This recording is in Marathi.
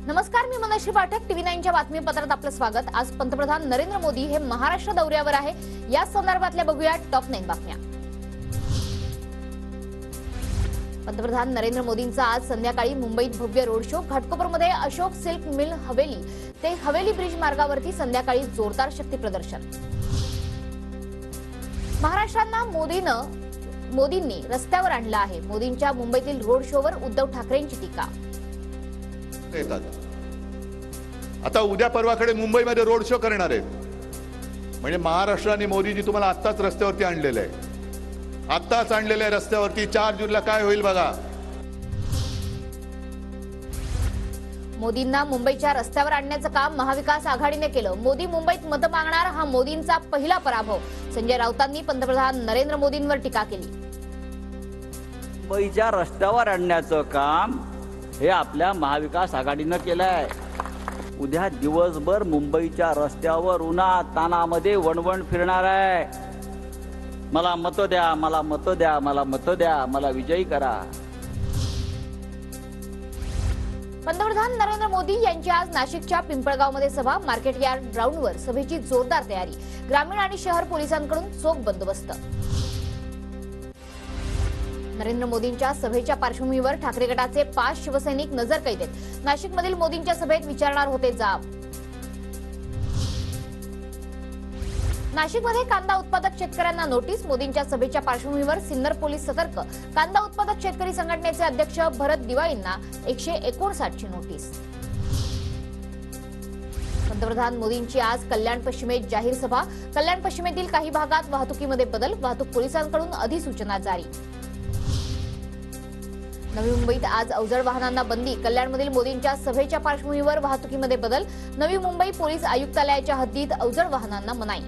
नमस्कार, मी मनश्री पाठक, TV9च्या बातमीपत्रात आपलं स्वागत। आज पंतप्रधान नरेंद्र मोदी हे महाराष्ट्र दौऱ्यावर आहे। या संदर्भातल्या बघूया टॉप 9 बातम्या। पंतप्रधान नरेंद्र मोदींचा आज संध्याकाळी मुंबईत भव्य रोड शो। घाटकोपरमध्ये अशोक सिल्क मिल हवेली ते हवेली ब्रिज मार्गावरती संध्याकाळी जोरदार शक्ती प्रदर्शन। महाराष्ट्राला मोदींनी रस्त्यावर आणलं आहे। मोदींच्या मुंबईतील रोड शोवर उद्धव ठाकरेंची टीका। आता उद्या परवाकडे मुंबईमध्ये रोड शो करणार आहेत। म्हणजे महाराष्ट्र आणि मोदीजी तुम्हाला आत्ताच रस्त्यावरती आणलेलं आहे। आत्ताच आणलेलं आहे रस्त्यावरती। 4 जूनला काय होईल बघा। मोदींना मुंबईच्या रस्त्यावर आणण्याचं काम महाविकास आघाडीने केलं। मोदी मुंबईत मत मागणार हा मोदींचा पहिला पराभव। संजय राऊतांनी पंतप्रधान नरेंद्र मोदींवर टीका केली। मुंबईच्या रस्त्यावर आणण्याचं काम हे आपल्या महाविकास आघाडीनं केलंय। उद्या दिवसभर मुंबईच्या रस्त्यावर उन्हात तानामध्ये वणवण फिरणार आहे। मला मत द्या, मला मत द्या, मला मत द्या, मला विजयी करा। पंतप्रधान नरेंद्र मोदी यांची आज नाशिकच्या पिंपळगावमध्ये सभा। मार्केट यार्ड ग्राउंडवर सभेची जोरदार तयारी। ग्रामीण आणि शहर पोलिसांकडून चोख बंदोबस्त। नरेंद्र मोदींच्या सभेच्या पार्श्वभूमीवर ठाकरे गटाचे 5 शिवसैनिक नजरकैदेत। नाशिकमधील मोदींच्या सभेत विचारणार होते जाब। नाशिकमध्ये कांदा उत्पादक शेतकऱ्यांना नोटीस। मोदींच्या सभेच्या पार्श्वभूमीवर सिन्नर पोलीस सतर्क। कांदा उत्पादक शेतकरी संघटनेचे अध्यक्ष भरत दिवाळींना 159 ची नोटीस। पंतप्रधान मोदींची आज कल्याण पश्चिमेत जाहीर सभा। कल्याण पश्चिमेतील काही भागात वाहतुकीमध्ये बदल। वाहतूक पोलिसांकडून अधिसूचना जारी। नवी मुंबईत आज अवजड वाहनांना बंदी। कल्याणमधील मोदींच्या सभेच्या पार्श्वभूमीवर वाहतुकीमध्ये बदल। नवी मुंबई पोलीस आयुक्तालयाच्या हद्दीत अवजड वाहनांना मनाई।